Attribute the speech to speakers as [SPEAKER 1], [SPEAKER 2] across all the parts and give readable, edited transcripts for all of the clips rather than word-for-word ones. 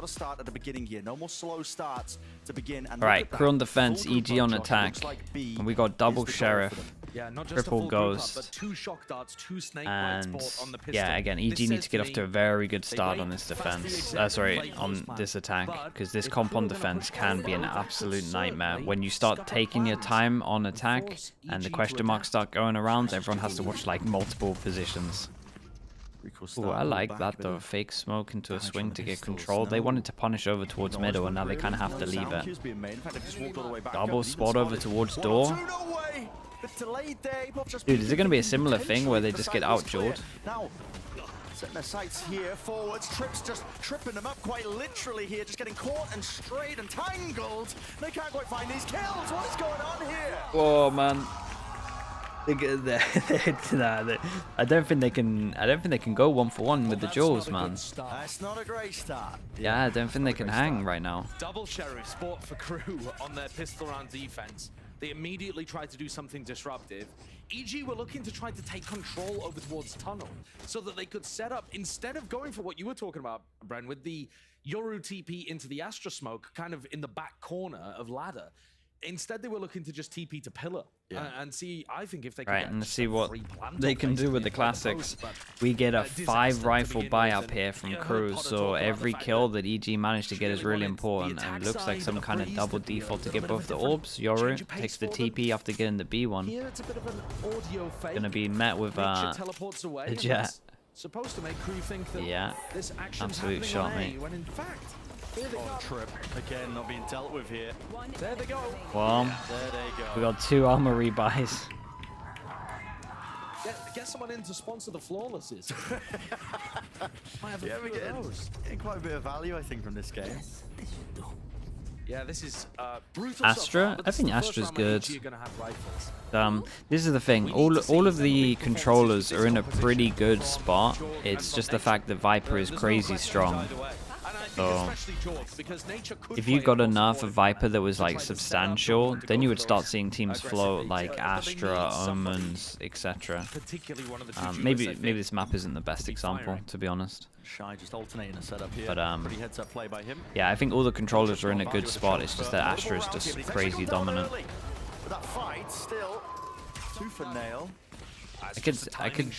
[SPEAKER 1] to start at the beginning here. No more slow starts to begin. And
[SPEAKER 2] all right, KRU on defense, EG on attack, and we got double sheriff, triple ghost,
[SPEAKER 3] but 2 shock darts, 2 snake
[SPEAKER 2] and
[SPEAKER 3] bites on the pistol.
[SPEAKER 2] yeah, again, EG needs to get off to a very good start on this defense. Sorry, on this attack, because this comp on defense can be an absolute nightmare. When you start taking your time on attack and the question marks start going around, everyone has to watch like multiple positions. Ooh, I like that though. Fake smoke into a swing to get control. They wanted to punish over towards middle, and now they kind of have to leave it. Double spot over towards door. Dude, is it going to be a similar thing where they just get outjawed?
[SPEAKER 1] Setting their sights here, forwards, Trips just tripping them up quite literally here, just getting caught and strayed and tangled. They can't quite find these kills. What is going on here?
[SPEAKER 2] Oh man. I don't think they can. I don't think they can go 1-for-1 with the jaws, man.
[SPEAKER 1] That's not a great start.
[SPEAKER 2] Yeah, I don't think they can hang right now.
[SPEAKER 3] Double sheriff sport for KRU on their pistol round defense. They immediately tried to do something disruptive. EG were looking to try to take control over towards tunnel so that they could set up, instead of going for what you were talking about, Bren, with the Yoru TP into the Astra smoke, kind of in the back corner of ladder. Instead, they were looking to just TP to pillar and see, I think, if they can
[SPEAKER 2] right, and see what they can do with the classics. We get a 5 rifle buy up here from KRU, so every kill that EG managed to get is really important. And it looks like some kind of double default to get both the orbs. Yoru takes the TP after getting the B1. Gonna be met with a jet.
[SPEAKER 3] Supposed to make KRU think that
[SPEAKER 2] yeah,
[SPEAKER 3] this
[SPEAKER 2] absolute shot, mate.
[SPEAKER 3] When in fact,
[SPEAKER 1] Trip again not being dealt with here.
[SPEAKER 3] There they go.
[SPEAKER 2] Well,
[SPEAKER 1] there they go.
[SPEAKER 2] we got 2 armor rebuys.
[SPEAKER 3] Get someone in to sponsor the flawlesses. Might have
[SPEAKER 1] we're getting quite a bit of value, I think, from this game.
[SPEAKER 3] Yeah, this is brutal.
[SPEAKER 2] Astra, I think Astra's good. This is the thing. All of the controllers are in a pretty good spot. It's just the fact that Viper is crazy strong. So if you got enough of Viper that was like substantial, then you would start seeing teams float like Astra, Omens, etc. Maybe this map isn't the best example, to be honest. But yeah, I think all the controllers are in a good spot. It's just that Astra is just crazy dominant. I could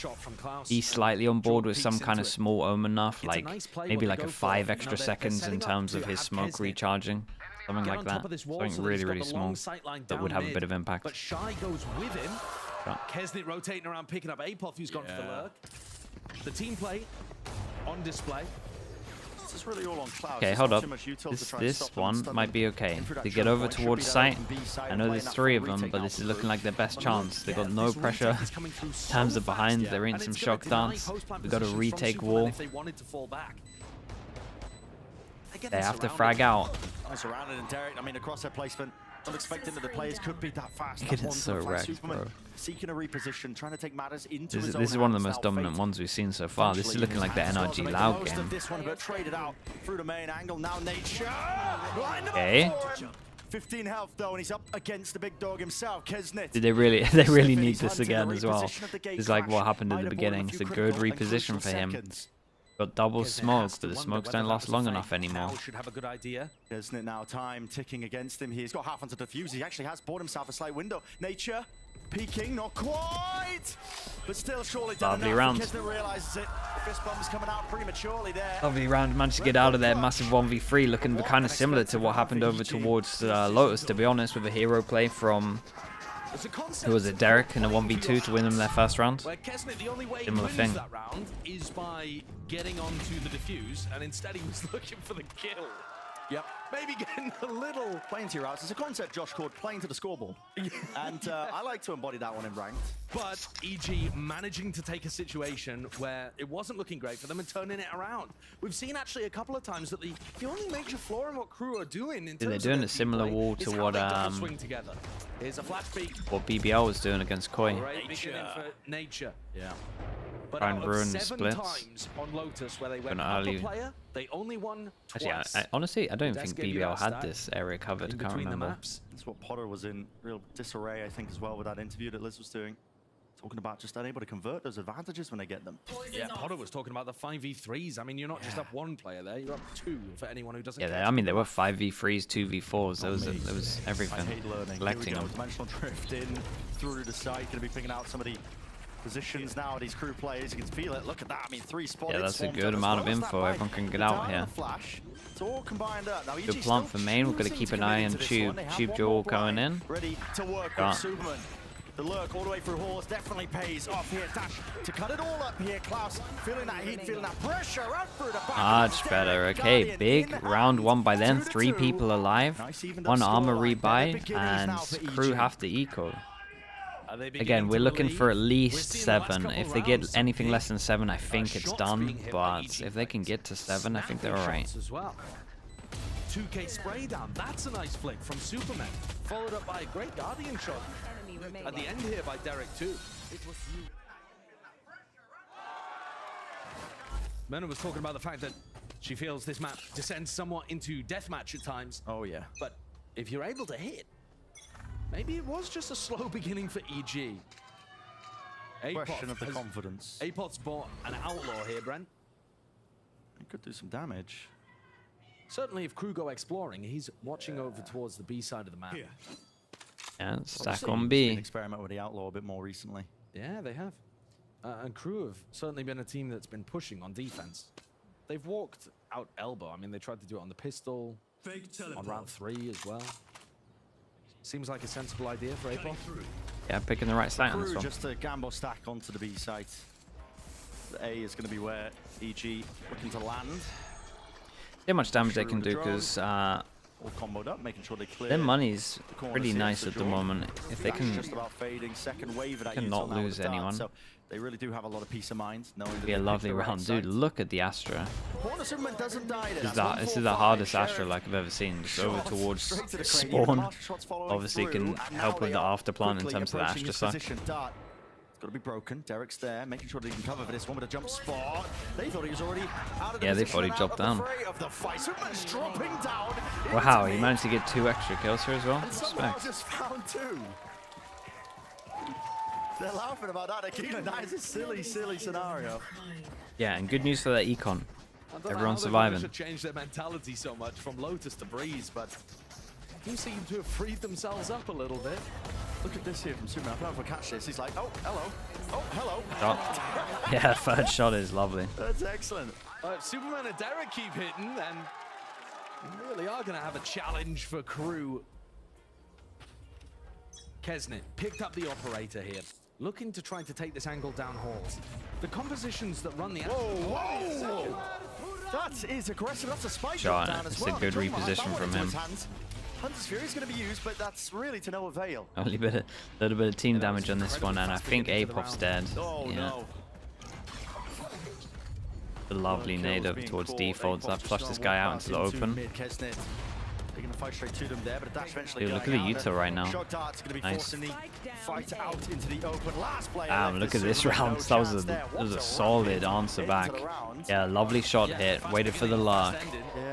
[SPEAKER 2] be slightly on board with some kind of small omen enough, like maybe like a 5 extra seconds in terms of his smoke recharging, something like that. Something really small that would have a bit of impact.
[SPEAKER 3] But Shy goes with him. Kesnit rotating around, picking up Apoth, who's gone for the lurk. The team play on display.
[SPEAKER 1] This is really all on Cloud.
[SPEAKER 2] Okay, hold up. This one might be okay. They get over towards site. I know there's 3 of them, but this is looking like their best chance. They got no pressure. Times are behind. There ain't some shock dance. We got to retake wall. They have to frag out.
[SPEAKER 1] Surrounded and Derek, I mean, across their placement. Not expecting that the players could be that fast.
[SPEAKER 2] Getting so wrecked, bro.
[SPEAKER 1] Seeking a reposition, trying to take matters into
[SPEAKER 2] this is one of the most dominant ones we've seen so far. This is looking like the NRG Loud game.
[SPEAKER 1] This one, but traded out through the main angle. Now Nature.
[SPEAKER 2] Okay.
[SPEAKER 1] 15 health though, and he's up against the big dog himself, Kesnit.
[SPEAKER 2] Did they really need this again as well? It's like what happened at the beginning. It's a good reposition for him. Got double smoke, but the smokes don't last long enough anymore.
[SPEAKER 3] Should have a good idea.
[SPEAKER 1] Isn't it now? Time ticking against him. He's got half onto defuse. He actually has bought himself a slight window. Nature peeking, not quite, but still surely done
[SPEAKER 2] lovely round.
[SPEAKER 1] Realizes it. The fist bump's coming out prematurely there.
[SPEAKER 2] Lovely round. Managed to get out of there. Massive 1v3, looking kind of similar to what happened over towards Lotus, to be honest, with a hero play from. Who was it, Derek, in a 1v2 to win them their first round? Similar thing.
[SPEAKER 3] That round is by getting onto the defuse, and instead he was looking for the kill. Yep. Maybe getting a little...
[SPEAKER 1] Playing to your routes. It's a concept, Josh, called playing to the scoreboard. And I like to embody that one in ranked.
[SPEAKER 3] But EG managing to take a situation where it wasn't looking great for them and turning it around. We've seen actually a couple of times that the only major flaw in what KRU are doing in terms
[SPEAKER 2] they're doing a similar wall to what BBL was doing against Koi.
[SPEAKER 3] Nature.
[SPEAKER 1] Yeah.
[SPEAKER 3] But
[SPEAKER 2] try and ruin the
[SPEAKER 3] splits.
[SPEAKER 2] Times
[SPEAKER 3] on Lotus where they went up a player, they only won twice.
[SPEAKER 2] Actually, honestly, I don't think BBL had this area covered. Can't remember.
[SPEAKER 1] That's what Potter was in real disarray, I think, as well, with that interview that Liz was doing. Talking about just unable to convert those advantages when they get them.
[SPEAKER 3] Yeah, Potter was talking about the 5v3s. I mean, you're not just up one player there, you're up two for anyone who doesn't.
[SPEAKER 2] Yeah, I mean, there were 5v3s, 2v4s. There was everything.
[SPEAKER 1] I hate learning.
[SPEAKER 2] Collecting them.
[SPEAKER 1] Dimensional drift in through the side. Going to be picking out some of the positions now. These crew players, you can feel it. Look at that. I mean, 3 spots.
[SPEAKER 2] Yeah, that's a good amount of info. Everyone can get out here.
[SPEAKER 1] Flash. It's all combined up. Now,
[SPEAKER 2] Good plant for main. We're going to keep an eye on Tube. Tube duel going in.
[SPEAKER 1] Ready to work with Superman. The lurk all the way through Horse definitely pays off here. Dash to cut it all up here. Klaus feeling that heat, feeling that pressure out through the back.
[SPEAKER 2] Much better. Okay, big round 1 by then. 3 people alive. 1 armor rebuy, and crew have to eco. Again, we're looking for at least 7. If they get anything less than 7, I think it's done. But if they can get to 7, I think they're alright.
[SPEAKER 3] 2K spray down. That's a nice flick from Superman. Followed up by a great Guardian shot. At the end here by Derek too. Mena was talking about the fact that she feels this map descends somewhat into deathmatch at times.
[SPEAKER 1] Oh yeah.
[SPEAKER 3] But if you're able to hit, maybe it was just a slow beginning for EG.
[SPEAKER 1] Question of the confidence.
[SPEAKER 3] Apot's bought an outlaw here, Brent.
[SPEAKER 1] He could do some damage.
[SPEAKER 3] Certainly if crew go exploring, he's watching over towards the B side of the map.
[SPEAKER 2] Yeah, stack on B.
[SPEAKER 1] Experiment with the outlaw a bit more recently.
[SPEAKER 3] Yeah, they have. And crew have certainly been a team that's been pushing on defense. They've walked out elbow. I mean, they tried to do it on the pistol, on round 3 as well. Seems like a sensible idea for Apol.
[SPEAKER 2] Yeah, picking the right site on this one.
[SPEAKER 1] Just a gamble stack onto the B site. The A is going to be where EG looking to land.
[SPEAKER 2] Not much damage they can do because
[SPEAKER 1] all comboed up, making sure they clear.
[SPEAKER 2] their money's pretty nice at the moment. If they can
[SPEAKER 1] just about fading. Second wave of that
[SPEAKER 2] not lose anyone.
[SPEAKER 1] So they really do have a lot of peace of mind. Knowing that
[SPEAKER 2] be a lovely round. Dude, look at the Astra.
[SPEAKER 1] Doesn't die.
[SPEAKER 2] This is the hardest Astra like I've ever seen. Just over towards spawn. Obviously can help with the after plant in terms of the Astra side.
[SPEAKER 1] Got to be broken. Derek's there, making sure that he can cover for this one with a jump spot. They thought he was already out of the
[SPEAKER 2] they thought he dropped down. Wow, he managed to get 2 extra kills here as well. Respect.
[SPEAKER 1] Just found 2. They're laughing about that. That is a silly, silly scenario.
[SPEAKER 2] Yeah, and good news for that econ. Everyone's surviving.
[SPEAKER 3] Should change their mentality so much from Lotus to Breeze, but they seem to have freed themselves up a little bit.
[SPEAKER 1] Look at this here from Superman. I don't know if we'll catch this. He's like, oh, hello. Oh, hello.
[SPEAKER 2] Oh. Yeah, third shot is lovely.
[SPEAKER 1] That's excellent.
[SPEAKER 3] If Superman and Derek keep hitting, then we really are going to have a challenge for crew. Kesnit picked up the operator here, looking to try to take this angle down halls. The compositions that run the...
[SPEAKER 1] Whoa! That is aggressive. That's a spike
[SPEAKER 2] shot.
[SPEAKER 1] Down as well.
[SPEAKER 2] It's a good reposition from him.
[SPEAKER 1] Hunter's Fury is going to be used, but that's really to no avail.
[SPEAKER 2] Only a little bit of team damage on this one, and I think Apop's dead.
[SPEAKER 1] Oh,
[SPEAKER 2] yeah.
[SPEAKER 1] No.
[SPEAKER 2] The lovely nade up towards defaults. That flushed this guy out into the open.
[SPEAKER 1] They're going to fight straight to them there, but a dash eventually.
[SPEAKER 2] Dude, look at the Utah right now. Nice.
[SPEAKER 1] Fight out into the open. Last player
[SPEAKER 2] Damn, look at this round. That was a solid answer back. Yeah, lovely shot hit. Waited for the lark.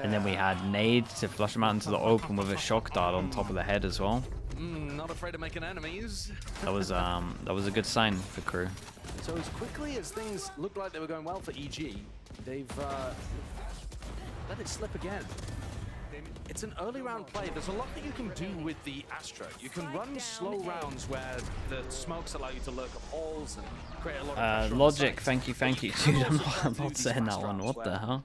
[SPEAKER 2] And then we had nade to flush him out into the open with a shock dart on top of the head as well.
[SPEAKER 3] Not afraid of making enemies.
[SPEAKER 2] That was a good sign for crew.
[SPEAKER 3] So as quickly as things looked like they were going well for EG, they've let it slip again. It's an early round play. There's a lot that you can do with the Astra. You can run slow rounds where the smokes allow you to lurk up holes and create a lot of pressure.
[SPEAKER 2] Logic, thank you. Dude, I'm not saying that one. What the hell?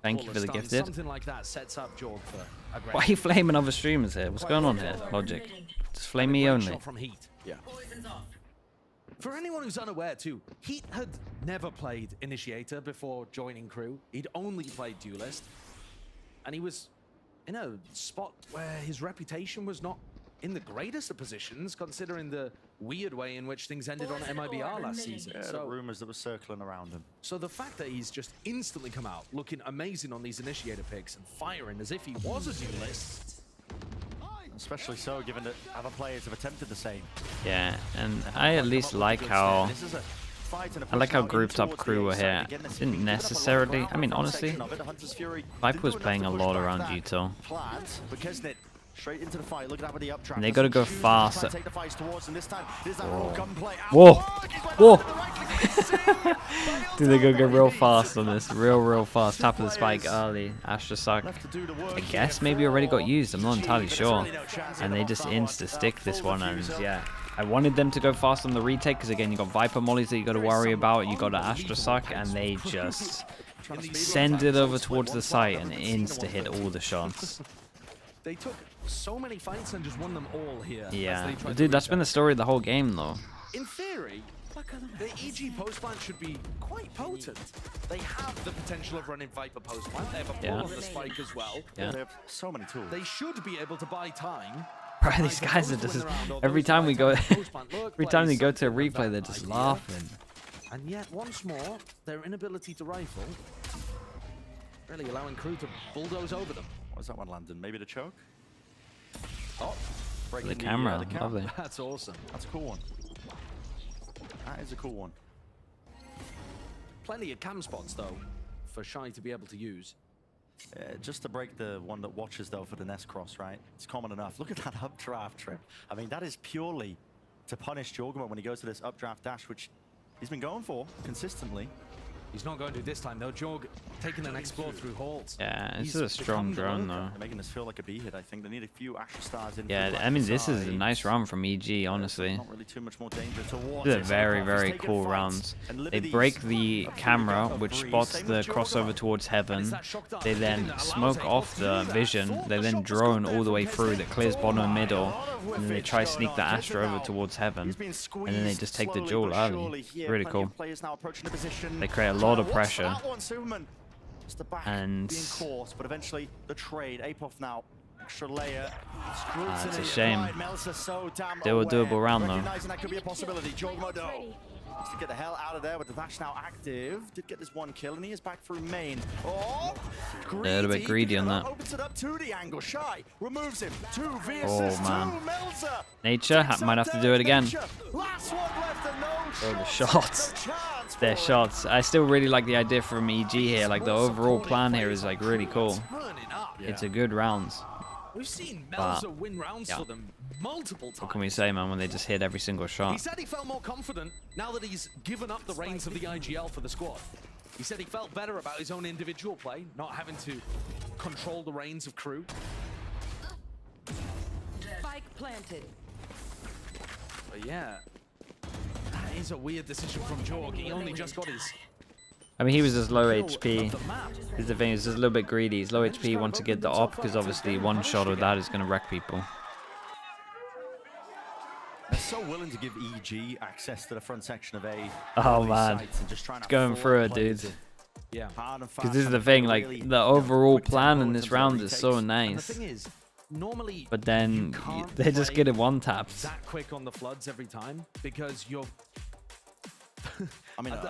[SPEAKER 2] Thank you for the gifted.
[SPEAKER 3] Something like that sets up Jorg for
[SPEAKER 2] why are you flaming other streamers here? What's going on here, Logic? Just flame me only.
[SPEAKER 3] From Heat. Yeah. For anyone who's unaware too, Heat had never played Initiator before joining crew. He'd only played Duelist. And he was in a spot where his reputation was not in the greatest of positions, considering the weird way in which things ended on MIBR last season.
[SPEAKER 1] Yeah, the rumors that were circling around him.
[SPEAKER 3] So the fact that he's just instantly come out looking amazing on these Initiator picks and firing as if he was a Duelist.
[SPEAKER 1] Especially so, given that other players have attempted the same.
[SPEAKER 2] Yeah, and I at least like how... I like how grouped up crew were here. Didn't necessarily... I mean, honestly, Viper was playing a lot around Utah.
[SPEAKER 1] Straight into the fight. Look at that with the updraft.
[SPEAKER 2] And they got to go fast.
[SPEAKER 1] Take the fight towards, and this time is that raw gunplay.
[SPEAKER 2] Whoa! Whoa! Dude, they gotta go real fast on this. Real fast. Tap of the spike early. Astra suck. I guess maybe already got used. I'm not entirely sure. And they just insta-stick this one. And yeah, I wanted them to go fast on the retake because again, you got Viper mollies that you got to worry about. You got an Astra suck, and they just send it over towards the site and insta-hit all the shots.
[SPEAKER 3] They took so many fights and just won them all here.
[SPEAKER 2] Yeah, dude, that's been the story of the whole game, though.
[SPEAKER 3] In theory, the EG post plant should be quite potent. They have the potential of running Viper post plant. They have a pull on the spike as well.
[SPEAKER 2] Yeah.
[SPEAKER 1] They have so many tools.
[SPEAKER 3] They should be able to buy time.
[SPEAKER 2] Bro, these guys are just every time we go, every time they go to a replay, they're just laughing.
[SPEAKER 3] And yet, once more, their inability to rifle really allowing KRU to bulldoze over them.
[SPEAKER 1] What's that one landing? Maybe the choke? Oh,
[SPEAKER 2] The camera, lovely.
[SPEAKER 3] That's awesome.
[SPEAKER 1] That's a cool one. That is a cool one.
[SPEAKER 3] Plenty of cam spots, though, for Shy to be able to use.
[SPEAKER 1] Just to break the one that watches, though, for the nest cross, right? It's common enough. Look at that updraft trip. I mean, that is purely to punish Jorgamo when he goes to this updraft dash, which he's been going for consistently.
[SPEAKER 3] He's not going to this time, though. Jorg taking an explore through halls.
[SPEAKER 2] Yeah, this is a strong drone, though.
[SPEAKER 1] They're making this feel like a B hit, I think. They need a few Astra stars in.
[SPEAKER 2] Yeah, I mean, this is a nice round from EG, honestly.
[SPEAKER 1] Not really too much more danger towards
[SPEAKER 2] These are
[SPEAKER 1] it.
[SPEAKER 2] very cool rounds. They break the camera, which spots the crossover towards heaven. They then smoke off the vision. They then drone all the way through that clears bottom and middle. And then they try to sneak the Astra over towards heaven. And then they just take the jewel early. Really cool. They create a lot of pressure. And
[SPEAKER 1] but eventually the trade, Apov now. Extra layer.
[SPEAKER 2] It's a shame. Still a doable round, though.
[SPEAKER 1] That could be a possibility. Jorgamo needs to get the hell out of there with the dash now active. Did get this one kill, and he is back through main. Oh,
[SPEAKER 2] a little bit greedy on that.
[SPEAKER 1] Opens it up to the angle. Shy removes him.
[SPEAKER 2] Oh man. Nature might have to do it again. Oh, the shots. Their shots. I still really like the idea from EG here. Like the overall plan here is like really cool. It's a good round.
[SPEAKER 3] We've seen Melza win rounds for them multiple times.
[SPEAKER 2] What can we say, man, when they just hit every single shot?
[SPEAKER 3] He said he felt more confident now that he's given up the reins of the IGL for the squad. He said he felt better about his own individual play, not having to control the reins of KRU.
[SPEAKER 4] Spike planted.
[SPEAKER 3] But yeah, that is a weird decision from Jorg. He only just got his...
[SPEAKER 2] I mean, he was just low HP. Here's the thing, he's just a little bit greedy. He's low HP, wants to get the op, because obviously one shot of that is going to wreck people.
[SPEAKER 1] They're so willing to give EG access to the front section of A.
[SPEAKER 2] Oh man, it's going through it, dude.
[SPEAKER 3] Yeah.
[SPEAKER 2] Because this is the thing, like, the overall plan in this round is so nice.
[SPEAKER 3] The thing is, normally,
[SPEAKER 2] but then they just get it one-tapped.
[SPEAKER 3] That quick on the floods every time, because you're...
[SPEAKER 1] I mean,
[SPEAKER 3] at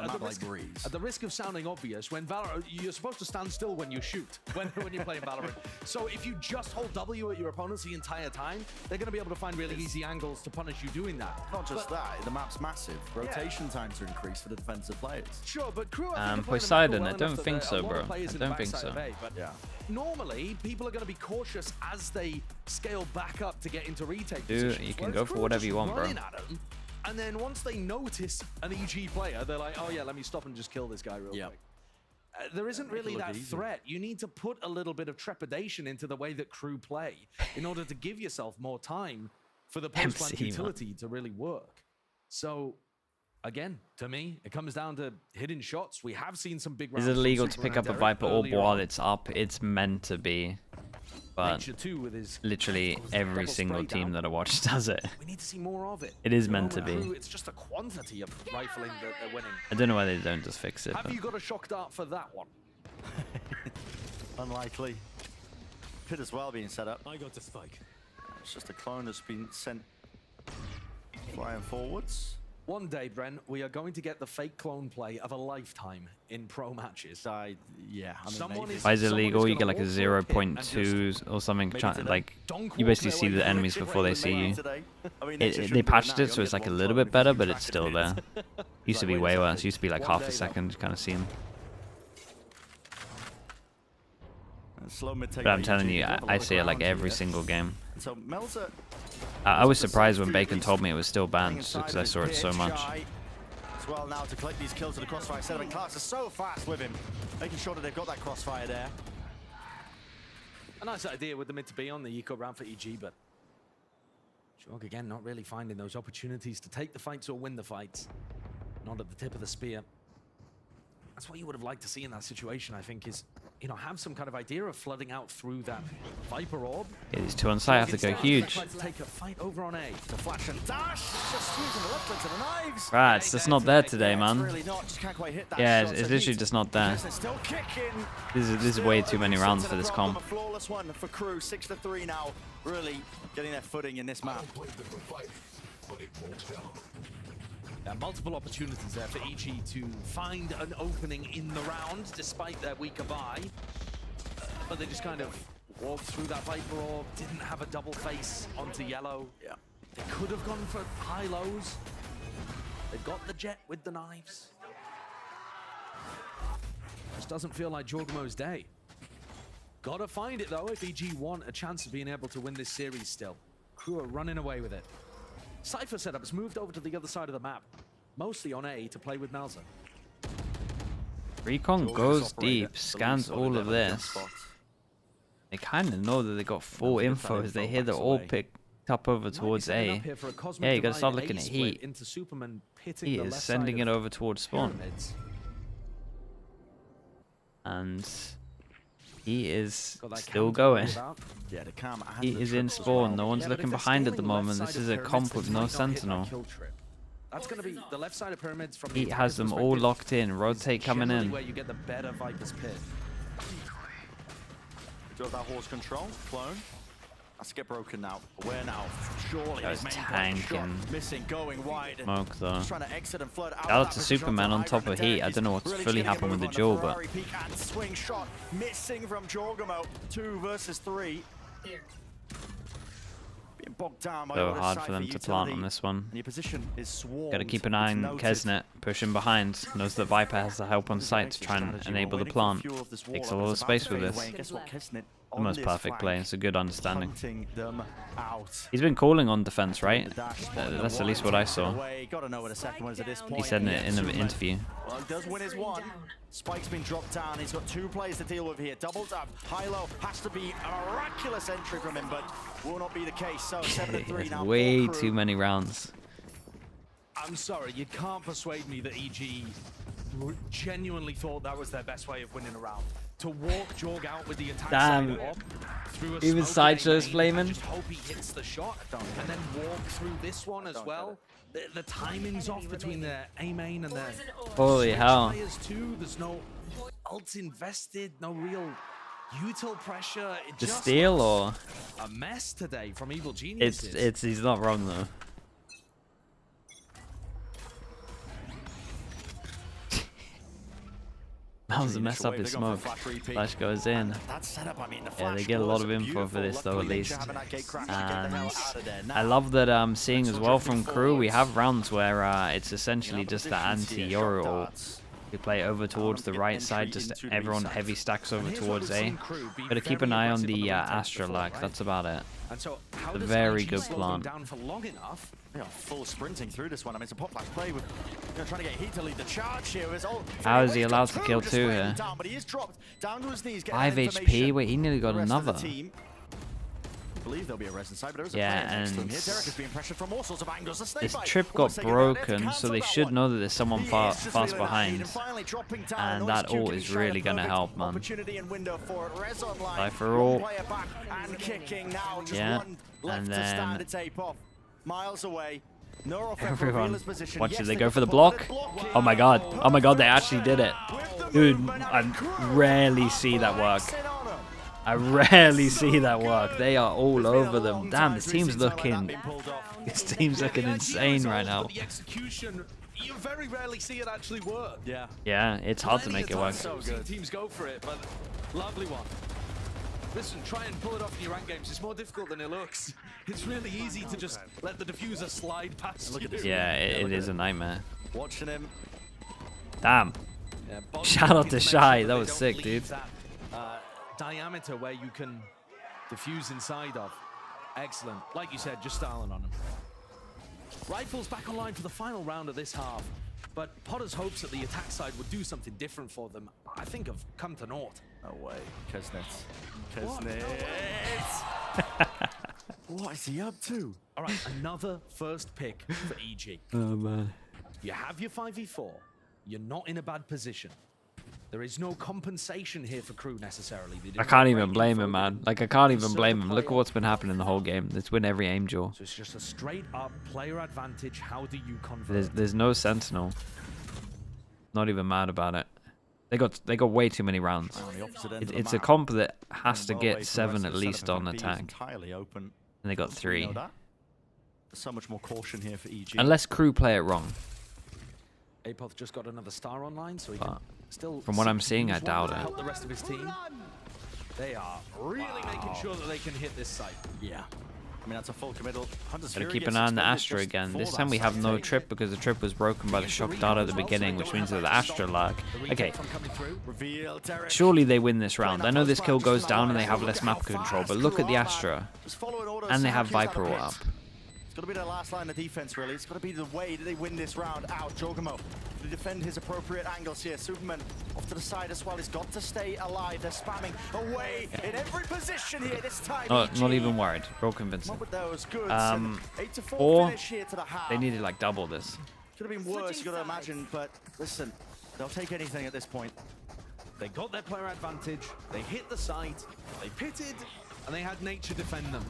[SPEAKER 3] the risk of sounding obvious, when Valorant, you're supposed to stand still when you shoot, when you're playing Valorant. So if you just hold W at your opponents the entire time, they're going to be able to find really easy angles to punish you doing that.
[SPEAKER 1] Not just that, the map's massive. Rotation times are increased for the defensive players.
[SPEAKER 3] Sure, but KRU...
[SPEAKER 2] Poseidon, I don't think so, bro. I don't think so.
[SPEAKER 3] Yeah. Normally, people are going to be cautious as they scale back up to get into retake
[SPEAKER 2] Dude, you can go for whatever you want, bro.
[SPEAKER 3] And then once they notice an EG player, they're like, oh yeah, let me stop and just kill this guy real quick. There isn't really that threat. You need to put a little bit of trepidation into the way that KRU play in order to give yourself more time for the post-plant utility to really work. So, again, to me, it comes down to hitting shots. We have seen some big rounds.
[SPEAKER 2] Is it illegal to pick up a Viper orb while it's up? It's meant to be. But literally every single team that I watch does it.
[SPEAKER 3] We need to see more of it.
[SPEAKER 2] It is meant to be.
[SPEAKER 3] It's just a quantity of rifling that they're winning.
[SPEAKER 2] I don't know why they don't just fix it.
[SPEAKER 3] Have you got a shock dart for that one?
[SPEAKER 1] Unlikely. Pit as well being set up.
[SPEAKER 5] I got the spike.
[SPEAKER 1] It's just a clone that's been sent flying forwards.
[SPEAKER 3] One day, Brent, we are going to get the fake clone play of a lifetime in pro matches.
[SPEAKER 1] Yeah.
[SPEAKER 2] Why is it illegal? You get like a 0.2 or something. Like, you basically see the enemies before they see you. They patched it so it's like a little bit better, but it's still there. Used to be way worse. Used to be like half a second to kind of see them.
[SPEAKER 1] Slow mid take
[SPEAKER 2] But I'm
[SPEAKER 1] by
[SPEAKER 2] telling
[SPEAKER 1] EG.
[SPEAKER 2] you,
[SPEAKER 1] They have a lot
[SPEAKER 2] I
[SPEAKER 1] of
[SPEAKER 2] see it like
[SPEAKER 1] ground
[SPEAKER 2] every
[SPEAKER 1] here.
[SPEAKER 2] single game.
[SPEAKER 1] So Melzer,
[SPEAKER 2] I was surprised when Bacon told me it was still banned because I saw it so much.
[SPEAKER 1] As well now to collect these kills to the crossfire. Seven Clarks are so fast with him, making sure that they've got that crossfire there.
[SPEAKER 3] A nice idea with the mid to be on the eco round for EG, but Jorg again not really finding those opportunities to take the fights or win the fights. Not at the tip of the spear. That's what you would have liked to see in that situation, I think, is, you know, have some kind of idea of flooding out through that Viper orb.
[SPEAKER 2] Yeah, these two on site have to go huge.
[SPEAKER 3] Tried to take a fight over on A.
[SPEAKER 1] The flash and dash, just using the left into the knives.
[SPEAKER 2] Right, it's just not there today,
[SPEAKER 1] It's
[SPEAKER 2] man.
[SPEAKER 1] really not, just can't quite hit that
[SPEAKER 2] Yeah,
[SPEAKER 1] shot.
[SPEAKER 2] it's
[SPEAKER 1] So
[SPEAKER 2] literally
[SPEAKER 1] he's-
[SPEAKER 2] just not there.
[SPEAKER 1] It's still kicking.
[SPEAKER 2] This is way too many rounds for this comp.
[SPEAKER 1] A flawless one for KRU, 6-3 now, really getting their footing in this map.
[SPEAKER 3] Multiple opportunities there for EG to find an opening in the round, despite their weaker buy. But they just kind of walked through that Viper orb, didn't have a double face onto yellow.
[SPEAKER 1] Yeah.
[SPEAKER 3] They could have gone for high lows. They've got the jet with the knives. Just doesn't feel like Jorgamo's day. Gotta find it though if EG want a chance of being able to win this series still. KRU are running away with it. Cypher setup has moved over to the other side of the map, mostly on A to play with Melzer.
[SPEAKER 2] Recon goes deep, scans all of this. They kind of know that they got full info as they hear the all picked up over towards A. Yeah, you gotta start looking at Heat. He is sending it over towards spawn. And he is still going.
[SPEAKER 1] Yeah, the cam and
[SPEAKER 2] He
[SPEAKER 1] the
[SPEAKER 2] is
[SPEAKER 1] trip
[SPEAKER 2] in
[SPEAKER 1] as
[SPEAKER 2] spawn,
[SPEAKER 1] well.
[SPEAKER 2] no one's
[SPEAKER 3] Yeah, but
[SPEAKER 2] looking
[SPEAKER 3] if they're
[SPEAKER 2] behind at the
[SPEAKER 3] scaling left
[SPEAKER 2] moment.
[SPEAKER 3] side
[SPEAKER 2] This
[SPEAKER 3] of
[SPEAKER 2] is a
[SPEAKER 3] pyramids,
[SPEAKER 2] comp
[SPEAKER 3] they
[SPEAKER 2] with
[SPEAKER 3] might
[SPEAKER 2] no
[SPEAKER 3] not hit that
[SPEAKER 2] sentinel.
[SPEAKER 3] kill trip. That's going to be the left side of pyramids from the
[SPEAKER 2] Heat has them all
[SPEAKER 3] perspective,
[SPEAKER 2] locked in, rotate coming
[SPEAKER 3] generally
[SPEAKER 2] in.
[SPEAKER 3] where you get the better Viper's pit.
[SPEAKER 1] Do have that horse control, clone. That's to get broken now. Where now? Surely
[SPEAKER 2] That was
[SPEAKER 1] his main point shot
[SPEAKER 2] tanking.
[SPEAKER 1] missing, going wide.
[SPEAKER 2] Smoke though.
[SPEAKER 1] Just trying to exit and flood out.
[SPEAKER 2] Shout out
[SPEAKER 1] that
[SPEAKER 2] to
[SPEAKER 1] position
[SPEAKER 2] Superman
[SPEAKER 1] shot
[SPEAKER 2] on
[SPEAKER 1] to
[SPEAKER 2] top
[SPEAKER 1] Hydra
[SPEAKER 2] of
[SPEAKER 1] and
[SPEAKER 2] Heat.
[SPEAKER 1] Derek.
[SPEAKER 2] I don't know what's
[SPEAKER 1] Really
[SPEAKER 2] fully
[SPEAKER 1] getting a
[SPEAKER 2] happened with
[SPEAKER 1] move
[SPEAKER 2] the
[SPEAKER 1] on
[SPEAKER 2] duel, but
[SPEAKER 1] Ferrari peek and swing shot missing from Jorgamo. 2 versus 3. Being bogged down by
[SPEAKER 2] so
[SPEAKER 1] all this
[SPEAKER 2] hard for
[SPEAKER 1] Cypher
[SPEAKER 2] them to
[SPEAKER 1] utility.
[SPEAKER 2] plant on this one.
[SPEAKER 1] And your position is swarmed.
[SPEAKER 2] Gotta keep an eye on
[SPEAKER 1] It's noted.
[SPEAKER 2] Kesnet, pushing behind. Knows that Viper has the help on site to try and
[SPEAKER 1] Strategy.
[SPEAKER 2] enable
[SPEAKER 1] We're
[SPEAKER 2] the
[SPEAKER 1] waiting for
[SPEAKER 2] plant.
[SPEAKER 1] fuel of this wall
[SPEAKER 2] Takes
[SPEAKER 1] up.
[SPEAKER 2] a lot of
[SPEAKER 1] It's about
[SPEAKER 2] space
[SPEAKER 1] to
[SPEAKER 2] with
[SPEAKER 1] fade
[SPEAKER 2] this.
[SPEAKER 1] away. And guess what? Kesnet
[SPEAKER 2] The
[SPEAKER 1] on
[SPEAKER 2] most
[SPEAKER 1] this
[SPEAKER 2] perfect play.
[SPEAKER 1] flank,
[SPEAKER 2] It's a good understanding.
[SPEAKER 1] hunting them out.
[SPEAKER 2] He's been calling on defense, right?
[SPEAKER 1] The dash,
[SPEAKER 2] That's at least what I saw.
[SPEAKER 1] away. Gotta know where the second one is at this point.
[SPEAKER 2] He said in an interview.
[SPEAKER 1] Well, he does win his one. Spike's been dropped down. He's got 2 players to deal with here. Double tap. High-low has to be a miraculous entry from him, but will not be the case. So 7-3 now.
[SPEAKER 2] Way
[SPEAKER 1] for KRU.
[SPEAKER 2] too many rounds.
[SPEAKER 3] I'm sorry, you can't persuade me that EG genuinely thought that was their best way of winning a round. To walk Jorg out with the entire
[SPEAKER 2] Damn.
[SPEAKER 3] side up, through a
[SPEAKER 2] Even
[SPEAKER 3] smoke
[SPEAKER 2] Sideshow's
[SPEAKER 3] and
[SPEAKER 2] flaming.
[SPEAKER 3] just hope he hits the shot, and then walk through this one as well. The timing's off between the A main and the
[SPEAKER 2] Holy
[SPEAKER 3] switch
[SPEAKER 2] hell.
[SPEAKER 3] players too. There's no ults invested, no real util pressure. It
[SPEAKER 2] The
[SPEAKER 3] just
[SPEAKER 2] steal
[SPEAKER 3] looks
[SPEAKER 2] or
[SPEAKER 3] a mess today from Evil Geniuses.
[SPEAKER 2] it's he's not wrong though. That was a mess up his smoke. Flash goes in. Yeah, they get a lot of info for this though, at least. And I love that I'm seeing as well from KRU, we have rounds where it's essentially just the anti-Yoru ult. We play over towards the right side, just everyone heavy stacks over towards A. Gotta keep an eye on the Astrolac, that's about it.
[SPEAKER 3] And so how
[SPEAKER 2] A
[SPEAKER 3] does
[SPEAKER 2] very
[SPEAKER 3] IG
[SPEAKER 2] good
[SPEAKER 3] slow them
[SPEAKER 2] plant.
[SPEAKER 3] down for long enough?
[SPEAKER 1] They are full sprinting through this one. I mean, it's a pop flash play with trying to get Heat to lead the charge here.
[SPEAKER 2] How is he allowed to kill 2 here?
[SPEAKER 1] Down, but he is dropped down to his knees.
[SPEAKER 2] 5 HP? Wait, he nearly got
[SPEAKER 1] The rest of the
[SPEAKER 2] another.
[SPEAKER 1] team. I believe there'll be a res inside, but there is a
[SPEAKER 2] Yeah,
[SPEAKER 1] player next to him
[SPEAKER 2] and
[SPEAKER 1] here. Derek is being pressured from all sorts of angles. The snake
[SPEAKER 2] This
[SPEAKER 1] bite
[SPEAKER 2] trip got
[SPEAKER 1] almost taking out it.
[SPEAKER 2] broken, so they
[SPEAKER 1] Cancel
[SPEAKER 2] should
[SPEAKER 1] that
[SPEAKER 2] know that there's someone
[SPEAKER 1] He
[SPEAKER 2] far,
[SPEAKER 1] is just
[SPEAKER 2] fast
[SPEAKER 1] feeling the
[SPEAKER 2] behind.
[SPEAKER 1] pain and finally dropping down.
[SPEAKER 2] And
[SPEAKER 1] Noise
[SPEAKER 2] that
[SPEAKER 1] Q
[SPEAKER 2] ult
[SPEAKER 1] can
[SPEAKER 2] is
[SPEAKER 1] shine a
[SPEAKER 2] really gonna
[SPEAKER 1] perfect
[SPEAKER 2] help, man.
[SPEAKER 1] opportunity and window for it. Res online.
[SPEAKER 2] Cypher
[SPEAKER 1] One
[SPEAKER 2] ult.
[SPEAKER 1] player back and kicking now. Just
[SPEAKER 2] Yeah,
[SPEAKER 1] one left
[SPEAKER 2] and
[SPEAKER 1] to stand
[SPEAKER 2] then
[SPEAKER 1] to tape off. Miles away. No effect for
[SPEAKER 2] Everyone,
[SPEAKER 1] Revealer's position.
[SPEAKER 2] watch
[SPEAKER 1] Yes,
[SPEAKER 2] it, they
[SPEAKER 1] they
[SPEAKER 2] go
[SPEAKER 1] got
[SPEAKER 2] for the
[SPEAKER 1] ball,
[SPEAKER 2] block.
[SPEAKER 1] but it's blocking.
[SPEAKER 2] Oh my god, they actually did it. Dude, I rarely see that work. I rarely see that work. They are all over them. Damn, this team's looking insane right now.
[SPEAKER 3] But the execution, you very rarely see it actually work.
[SPEAKER 1] Yeah.
[SPEAKER 2] Yeah, it's hard to
[SPEAKER 3] Plenty
[SPEAKER 2] make it
[SPEAKER 3] of
[SPEAKER 2] work.
[SPEAKER 3] times so good. Teams go for it, but lovely one. Listen, try and pull it off in your rank games. It's more difficult than it looks. It's really easy to just let the diffuser slide past
[SPEAKER 1] Look at
[SPEAKER 3] you.
[SPEAKER 1] this.
[SPEAKER 2] Yeah, it is a nightmare.
[SPEAKER 1] Watching him.
[SPEAKER 2] Damn.
[SPEAKER 3] Yeah, Bond
[SPEAKER 2] Shout out
[SPEAKER 3] needs
[SPEAKER 2] to
[SPEAKER 3] make
[SPEAKER 2] Shy,
[SPEAKER 3] sure
[SPEAKER 2] that
[SPEAKER 3] they
[SPEAKER 2] was
[SPEAKER 3] don't
[SPEAKER 2] sick,
[SPEAKER 3] leave
[SPEAKER 2] dude.
[SPEAKER 3] that, diameter where you can diffuse inside of. Excellent. Like you said, just styling on them. Rifles back online for the final round of this half. But Potter's hopes that the attack side would do something different for them, I think, have come to naught.
[SPEAKER 1] No way. Kuznets. What is he up to?
[SPEAKER 3] All right, another first pick for EG.
[SPEAKER 2] Oh, man.
[SPEAKER 3] You have your 5v4. You're not in a bad position. There is no compensation here for crew necessarily.
[SPEAKER 2] I can't even blame him, man. Like, I can't even blame him. Look at what's been happening the whole game. Let's win every aim duel.
[SPEAKER 3] So it's just a straight up player advantage. How do you convert?
[SPEAKER 2] There's no Sentinel. Not even mad about it. They got way too many rounds. It's a comp that has to get 7 at least on attack. And they got 3.
[SPEAKER 1] There's so much more caution here for EG.
[SPEAKER 2] Unless crew play it wrong.
[SPEAKER 3] Apoth just got another star online, so he can still.
[SPEAKER 2] From what I'm seeing, I doubt it.
[SPEAKER 3] Help the rest of his team. They are really making sure that they can hit this site.
[SPEAKER 1] Yeah. I mean, that's a full committal.
[SPEAKER 2] Gotta keep an eye on the Astra again. This time we have no trip because the trip was broken by the shock dart at the beginning, which means that the Astra lag. Okay. Surely they win this round. I know this kill goes down and they have less map control, but look at the Astra. And they have Viper all up.
[SPEAKER 1] It's got to be their last line of defense, really. It's got to be the way that they win this round out. Jorgamo to defend his appropriate angles here. Superman off to the side as well. He's got to stay alive. They're spamming away in every position here this time.
[SPEAKER 2] Oh, not even worried. Broken Vincent. Or they needed like double this.
[SPEAKER 1] Could have been worse, you got to imagine. But listen, they'll take anything at this point.
[SPEAKER 3] They got their player advantage. They hit the site. They pitted, and they had nature defend them.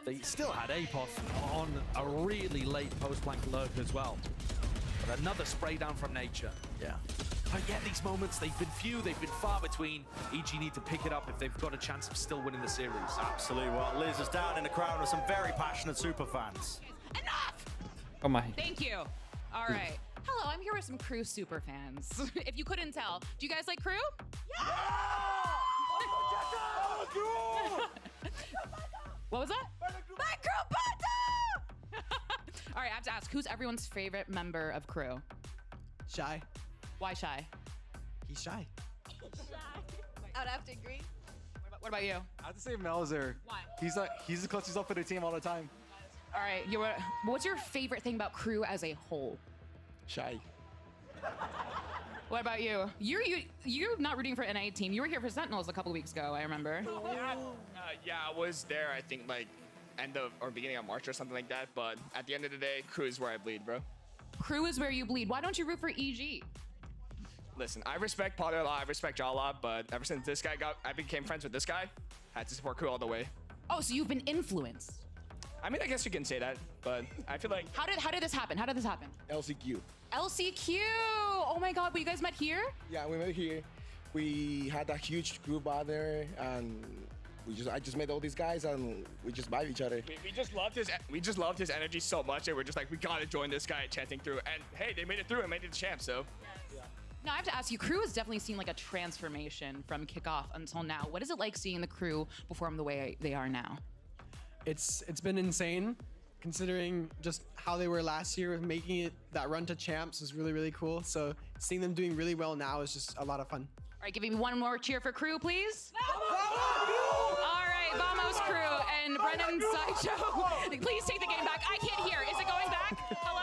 [SPEAKER 3] They still had Apoth on a really late post-plank lurk as well. But another spray down from nature.
[SPEAKER 1] Yeah.
[SPEAKER 3] But yet these moments, they've been few, they've been far between. EG need to pick it up if they've got a chance of still winning the series.
[SPEAKER 1] Absolutely. Well, Liz is down in the crowd with some very passionate super fans.
[SPEAKER 4] Enough!
[SPEAKER 2] Oh my.
[SPEAKER 4] Thank you. All right. Hello, I'm here with some Crew super fans. If you couldn't tell, do you guys like Crew? Yeah! What was that? My Crew Bata! All right, I have to ask, who's everyone's favorite member of Crew?
[SPEAKER 5] Shy.
[SPEAKER 4] Why Shy?
[SPEAKER 5] He's shy.
[SPEAKER 4] I'd have to agree. What about you?
[SPEAKER 5] I have to say Melzer.
[SPEAKER 4] Why?
[SPEAKER 5] He's the closest up for the team all the time.
[SPEAKER 4] All right, what's your favorite thing about Crew as a whole?
[SPEAKER 5] Shy.
[SPEAKER 4] What about you? You're not rooting for NA team. You were here for Sentinels a couple weeks ago, I remember.
[SPEAKER 6] Yeah, I was there, I think, like, end of or beginning of March or something like that. But at the end of the day, Crew is where I bleed, bro.
[SPEAKER 4] Crew is where you bleed. Why don't you root for EG?
[SPEAKER 6] Listen, I respect Potter a lot, I respect Ja a lot, but ever since this guy I became friends with this guy, I had to support Crew all the way.
[SPEAKER 4] Oh, so you've been influenced.
[SPEAKER 6] I mean, I guess you can say that, but I feel like...
[SPEAKER 4] How did this happen? How did this happen?
[SPEAKER 7] LCQ.
[SPEAKER 4] LCQ! Oh my god, but you guys met here?
[SPEAKER 7] Yeah, we met here. We had a huge group out there, and I just met all these guys, and we just vibe each other.
[SPEAKER 6] We just loved his energy so much, and we're just like, we gotta join this guy chanting through. And hey, they made it through and made it the champ, so...
[SPEAKER 4] Yeah. Now, I have to ask you, Crew has definitely seen like a transformation from kickoff until now. What is it like seeing the Crew perform the way they are now?
[SPEAKER 8] It's been insane, considering just how they were last year. Making it that run to champs is really, really cool. So seeing them doing really well now is just a lot of fun.
[SPEAKER 4] All right, give me one more cheer for Crew, please. All right, Vamos Crew and Brennan Sideshow. Please take the game back. I can't hear. Is it going back? Hello?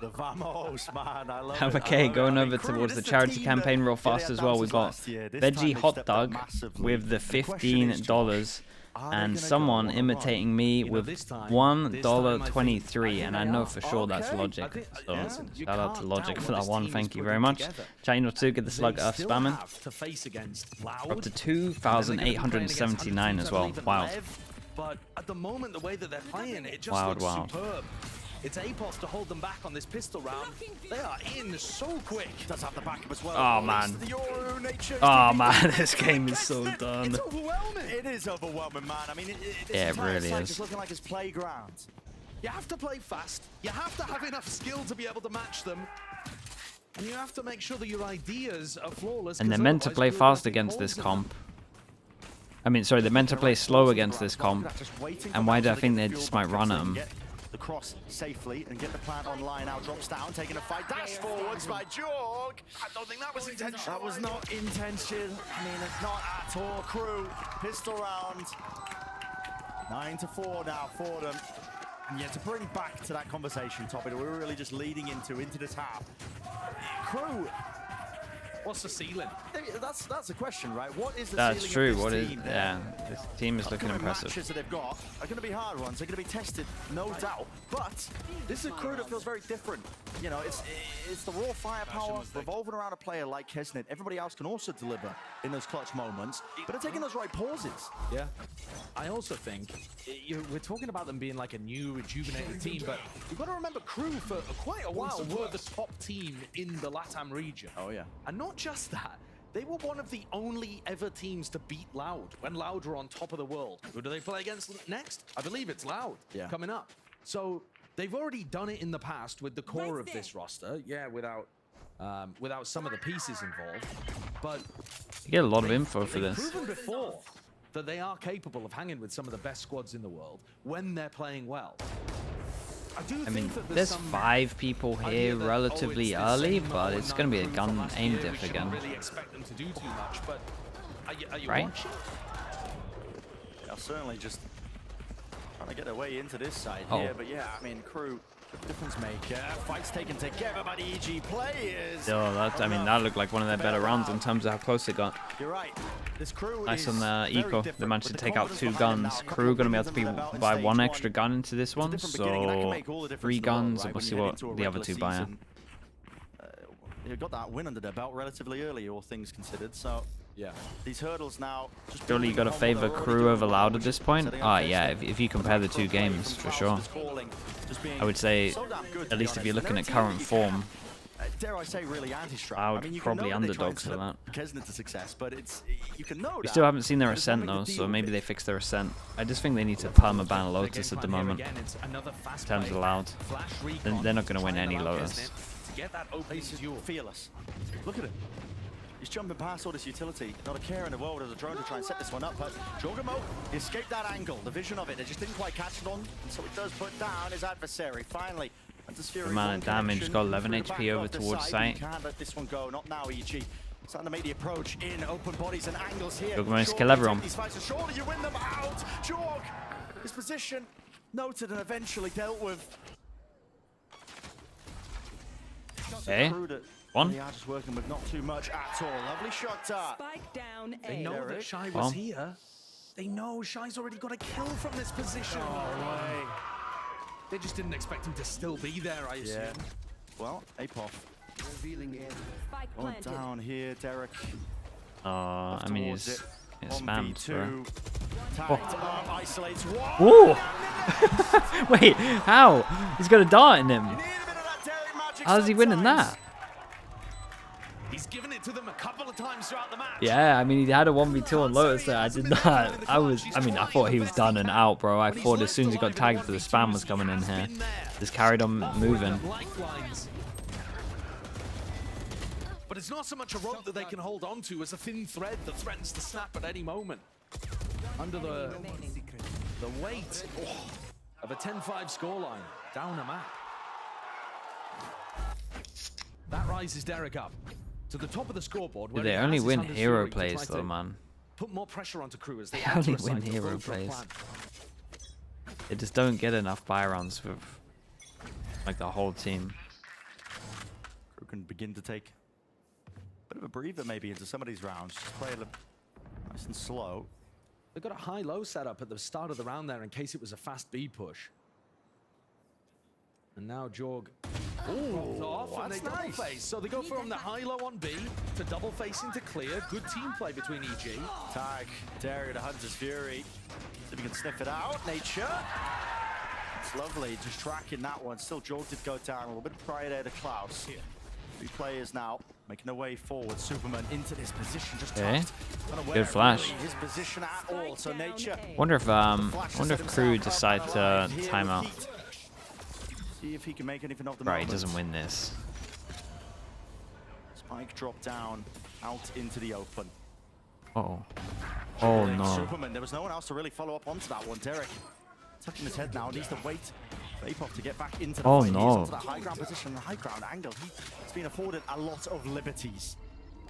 [SPEAKER 1] The Vamos, man, I love it.
[SPEAKER 2] Okay, going over towards the charity campaign real fast as well. We've got Veggie Hot Dog with the $15 and someone imitating me with $1.23, and I know for sure that's Logic. So shout out to Logic for that one. Thank you very much. Chino 2, get the slug up spamming. Up to 2,879 as well. Wow.
[SPEAKER 3] But at the moment, the way that they're playing, it just
[SPEAKER 2] Wild.
[SPEAKER 3] looks superb. It's Apoth to hold them back on this pistol round. They are in so quick.
[SPEAKER 1] Does have the backup as well.
[SPEAKER 2] Oh man. Oh man, this game is so done.
[SPEAKER 1] It's overwhelming. It is overwhelming, man. I mean,
[SPEAKER 2] yeah, it really is.
[SPEAKER 1] It's looking like his playground.
[SPEAKER 3] You have to play fast. You have to have enough skill to be able to match them. And you have to make sure that your ideas are flawless.
[SPEAKER 2] And they're meant to play fast against this comp. I mean, sorry, they're meant to play slow against this comp. And why do I think they just might run at them?
[SPEAKER 1] the cross safely and get the plant online. Now drops down, taking a fight. Dash forwards by Jorg.
[SPEAKER 3] I don't think that was intentional.
[SPEAKER 1] That was not intention. I mean, it's not at all. Crew, pistol round. 9-4 now for them. And yeah, to bring back to that conversation topic that we were really just leading into this half. Crew.
[SPEAKER 3] What's the ceiling?
[SPEAKER 1] That's the question, right? What is the
[SPEAKER 2] That's
[SPEAKER 1] ceiling
[SPEAKER 2] true.
[SPEAKER 1] of this
[SPEAKER 2] What is?
[SPEAKER 1] team?
[SPEAKER 2] Yeah, this team is looking
[SPEAKER 1] Upcoming
[SPEAKER 2] impressive.
[SPEAKER 1] matches that they've got are going to be hard ones. They're going to be tested, no doubt. But this is a crew that feels very different. You know, it's the raw firepower revolving around a player like Kesnet. Everybody else can also deliver in those clutch moments, but they're taking those right pauses.
[SPEAKER 3] Yeah. I also think we're talking about them being like a new, rejuvenated team, but you've got to remember Crew for quite a while were the top team in the LATAM region.
[SPEAKER 1] Oh, yeah.
[SPEAKER 3] And not just that. They were one of the only ever teams to beat Loud when Loud were on top of the world. Who do they play against next? I believe it's Loud coming up. So they've already done it in the past with the core of this roster. Yeah, without some of the pieces involved. But
[SPEAKER 2] You get a lot of info for
[SPEAKER 3] they've
[SPEAKER 2] this.
[SPEAKER 3] proven before that they are capable of hanging with some of the best squads in the world when they're playing well.
[SPEAKER 2] I mean, there's 5 people here relatively early, but it's going to be a gun aim diff again.
[SPEAKER 3] Really expect them to do too much, but are you
[SPEAKER 2] Right?
[SPEAKER 3] watching?
[SPEAKER 1] Yeah, certainly just trying to get their way into this side
[SPEAKER 2] Oh.
[SPEAKER 1] here. But yeah, I mean, Crew, difference maker. Fights taken together by the EG players.
[SPEAKER 2] Oh, that looked like one of their better rounds in terms of how close it got.
[SPEAKER 1] You're right. This Crew
[SPEAKER 2] Nice
[SPEAKER 1] is
[SPEAKER 2] on
[SPEAKER 1] very
[SPEAKER 2] Eco. They
[SPEAKER 1] different,
[SPEAKER 2] managed to
[SPEAKER 1] but the
[SPEAKER 2] take out
[SPEAKER 1] confidence
[SPEAKER 2] 2
[SPEAKER 1] behind them
[SPEAKER 2] guns.
[SPEAKER 1] now,
[SPEAKER 2] Crew going to be able
[SPEAKER 1] gives
[SPEAKER 2] to
[SPEAKER 1] them the belt in
[SPEAKER 2] buy
[SPEAKER 1] stage
[SPEAKER 2] 1
[SPEAKER 1] one.
[SPEAKER 2] extra gun into this
[SPEAKER 1] It's a
[SPEAKER 2] one,
[SPEAKER 1] different beginning, and that can
[SPEAKER 2] so
[SPEAKER 1] make all the difference
[SPEAKER 2] 3
[SPEAKER 1] in the world,
[SPEAKER 2] guns,
[SPEAKER 1] right,
[SPEAKER 2] and we'll
[SPEAKER 1] when
[SPEAKER 2] see
[SPEAKER 1] you head
[SPEAKER 2] what
[SPEAKER 1] into a
[SPEAKER 2] the other
[SPEAKER 1] regular
[SPEAKER 2] 2 buy.
[SPEAKER 1] season. You got that win under their belt relatively early, all things considered. So
[SPEAKER 3] Yeah.
[SPEAKER 1] these hurdles now. Just
[SPEAKER 2] Surely you got to
[SPEAKER 1] building on what
[SPEAKER 2] favor
[SPEAKER 1] they're already
[SPEAKER 2] Crew
[SPEAKER 1] doing
[SPEAKER 2] over
[SPEAKER 1] well,
[SPEAKER 2] Loud at
[SPEAKER 1] which
[SPEAKER 2] this
[SPEAKER 1] is
[SPEAKER 2] point?
[SPEAKER 1] setting up
[SPEAKER 2] Ah,
[SPEAKER 1] their
[SPEAKER 2] yeah,
[SPEAKER 1] step.
[SPEAKER 2] if you compare the 2 games, for sure. I would say, at least if you're looking at current form,
[SPEAKER 1] Dare I say, really anti-strap.
[SPEAKER 2] Loud
[SPEAKER 1] I mean, you can
[SPEAKER 2] probably
[SPEAKER 1] know that they try and
[SPEAKER 2] underdogs
[SPEAKER 1] set
[SPEAKER 2] for
[SPEAKER 1] up Kesnet to success, but you can know
[SPEAKER 2] we
[SPEAKER 1] that.
[SPEAKER 2] still haven't seen their
[SPEAKER 1] There's
[SPEAKER 2] ascent
[SPEAKER 1] nothing
[SPEAKER 2] though,
[SPEAKER 1] to
[SPEAKER 2] so
[SPEAKER 1] deal
[SPEAKER 2] maybe
[SPEAKER 1] with
[SPEAKER 2] they
[SPEAKER 1] it.
[SPEAKER 2] fix their ascent. I just think they need to perma-ban Lotus at the moment, in terms of Loud. They're not going to win any Lotus.
[SPEAKER 1] He's fearless. Look at him. He's jumping past all this utility. Not a care in the world as a drone to try and set this one up, but Jorgamo escaped that angle, the vision of it. They just didn't quite catch it on, and so he does put down his adversary. Finally,
[SPEAKER 2] The amount of damage, got 11 HP over towards site.
[SPEAKER 1] You can't let this one go, not now, EG. Starting to make the approach in open bodies and angles here.
[SPEAKER 2] Jorg managed to
[SPEAKER 1] Jorg
[SPEAKER 2] kill
[SPEAKER 1] can
[SPEAKER 2] everyone.
[SPEAKER 1] take these fights, and surely you win them out. Jorg, his position noted and eventually dealt with.
[SPEAKER 2] Okay.
[SPEAKER 1] Crew that
[SPEAKER 2] 1.
[SPEAKER 1] they are just working with not too much at all. Lovely shot.
[SPEAKER 4] Spike down A.
[SPEAKER 3] They know that
[SPEAKER 1] Derek.
[SPEAKER 3] Shy was
[SPEAKER 2] Well.
[SPEAKER 3] here. They know Shy's already got a kill from this position. They just didn't expect him to still be there, I assume.
[SPEAKER 1] Yeah. Well, Apoff
[SPEAKER 4] Spike
[SPEAKER 1] going
[SPEAKER 4] planted.
[SPEAKER 1] down here. Derek
[SPEAKER 2] I mean,
[SPEAKER 1] towards
[SPEAKER 2] he's
[SPEAKER 1] it.
[SPEAKER 2] spammed for...
[SPEAKER 1] 1v2. Tagged up, isolates one.
[SPEAKER 2] Ooh! Wait, how? He's got a dart in him.
[SPEAKER 1] You need a bit of that Derek magic
[SPEAKER 2] How's he winning
[SPEAKER 1] sometimes.
[SPEAKER 2] that?
[SPEAKER 3] He's given it to them a couple of times throughout the match.
[SPEAKER 2] Yeah, I mean, he had a 1v2 on Lotus there. I did not. I thought he was done and out, bro. I thought as soon as he got tagged that the spam was coming in here. Just carried on moving.
[SPEAKER 3] But it's not so much a rope that they can hold on to as a thin thread that threatens to snap at any moment. Under the weight of a 10-5 scoreline down a map. That rises Derek up to the top of the scoreboard. Where
[SPEAKER 2] They
[SPEAKER 3] he
[SPEAKER 2] only
[SPEAKER 3] has his
[SPEAKER 2] win
[SPEAKER 3] Hunter's
[SPEAKER 2] hero
[SPEAKER 3] Fury to
[SPEAKER 2] plays
[SPEAKER 3] try
[SPEAKER 2] though,
[SPEAKER 3] to
[SPEAKER 2] man.
[SPEAKER 3] Put more pressure onto Crew as they
[SPEAKER 2] They only
[SPEAKER 3] enter a
[SPEAKER 2] win
[SPEAKER 3] cycle
[SPEAKER 2] hero
[SPEAKER 3] built for a
[SPEAKER 2] plays.
[SPEAKER 3] plan.
[SPEAKER 2] They just don't get enough buy rounds with like the whole team.
[SPEAKER 1] Crew can begin to take a bit of a breather maybe into some of these rounds. Just play a little nice and slow.
[SPEAKER 3] They've got a high-low setup at the start of the round there in case it was a fast B push. And now Jorg drops off and they double face. So they go from the high-low on B to double face into clear. Good team play between EG.
[SPEAKER 1] Tag, Dario to Hunter's Fury. See if he can sniff it out. Nature. It's lovely, just tracking that one. Still, Jorg did go down. A little bit of pride there to Klaus. 3 players now making their way forward. Superman into this position, just
[SPEAKER 2] Okay.
[SPEAKER 1] tucked. Unaware
[SPEAKER 2] Good flash.
[SPEAKER 1] really his position at all. So Nature.
[SPEAKER 2] Wonder if
[SPEAKER 1] Flash to set
[SPEAKER 2] Crew
[SPEAKER 1] himself up
[SPEAKER 2] decide
[SPEAKER 1] and
[SPEAKER 2] to
[SPEAKER 1] alive here
[SPEAKER 2] time
[SPEAKER 1] with
[SPEAKER 2] out.
[SPEAKER 1] heat. See if he can make anything of the
[SPEAKER 2] Right, he
[SPEAKER 1] moment.
[SPEAKER 2] doesn't win this.
[SPEAKER 1] Spike drop down out into the open.
[SPEAKER 2] Oh. Oh no.
[SPEAKER 1] Superman, there was no one else to really follow up onto that one. Derek tucking his head now, needs to wait Vapoff to get back into the
[SPEAKER 2] Oh
[SPEAKER 1] fight.
[SPEAKER 2] no.
[SPEAKER 1] He's onto that high ground position, the high ground angle. He's been afforded a lot of liberties.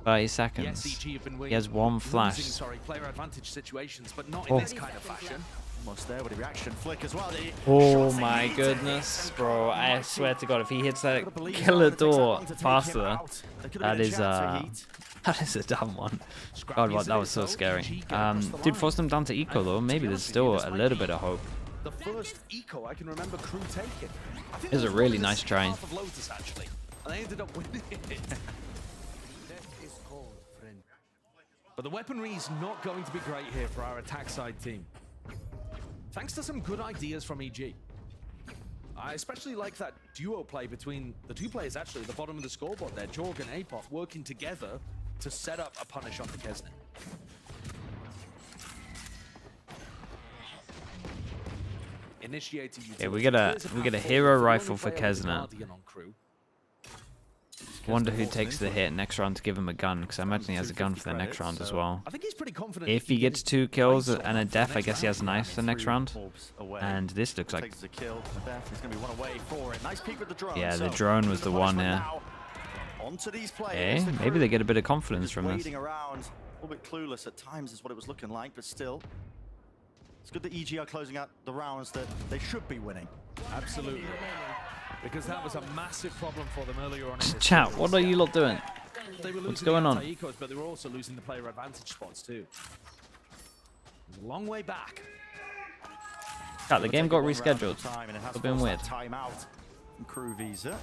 [SPEAKER 2] 30 seconds. He has one flash.
[SPEAKER 3] Player advantage situations, but not in this kind of fashion.
[SPEAKER 1] Almost there with a reaction flick as well.
[SPEAKER 2] Oh my goodness, bro. I swear to God, if he hits that killer door faster, that is a dumb one. God, what, that was so scary. Dude, forced him down to eco though. Maybe there's still a little bit of hope.
[SPEAKER 3] The first eco I can remember Crew taking.
[SPEAKER 2] It was a really nice try.
[SPEAKER 3] Half of Lotus, actually, and they ended up winning it. But the weaponry is not going to be great here for our attack side team. Thanks to some good ideas from EG. I especially like that duo play between the two players actually at the bottom of the scoreboard there, Jorg and Apoth, working together to set up a punish onto Kesnet. Initiating
[SPEAKER 2] Yeah, we get a hero rifle for Kesnet. Wonder who takes the hit next round to give him a gun, because I imagine he has a gun for the next round as well.
[SPEAKER 3] I think he's pretty confident.
[SPEAKER 2] If he gets 2 kills and a death, I guess he has a knife for the next round. And this looks like... Yeah, the drone was the one here. Okay, maybe they get a bit of confidence from this.
[SPEAKER 1] A little bit clueless at times is what it was looking like, but still, it's good that EG are closing out the rounds that they should be winning.
[SPEAKER 3] Absolutely. Because that was a massive problem for them earlier on in this
[SPEAKER 2] Chat,
[SPEAKER 3] series.
[SPEAKER 2] what are you lot doing?
[SPEAKER 3] They were
[SPEAKER 2] What's
[SPEAKER 3] losing
[SPEAKER 2] going
[SPEAKER 3] the
[SPEAKER 2] on?
[SPEAKER 3] anti-ecos, but they were also losing the player advantage spots too. It was a long way back.
[SPEAKER 2] Chat, the game got rescheduled. It's been weird.
[SPEAKER 1] Timeout from Crew Visa.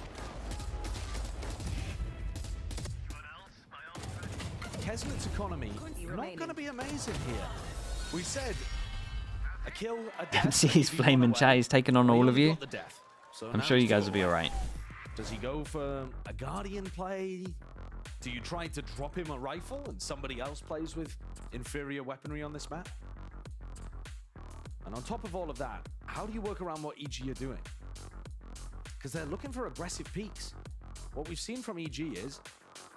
[SPEAKER 3] Kesmet's economy not going to be amazing here. We said a kill, a death.
[SPEAKER 2] See his flaming chat, he's taking on all of you. I'm sure you guys will be alright.
[SPEAKER 3] Does he go for a Guardian play? Do you try to drop him a rifle and somebody else plays with inferior weaponry on this map? And on top of all of that, how do you work around what EG are doing? Because they're looking for aggressive peaks. What we've seen from EG is,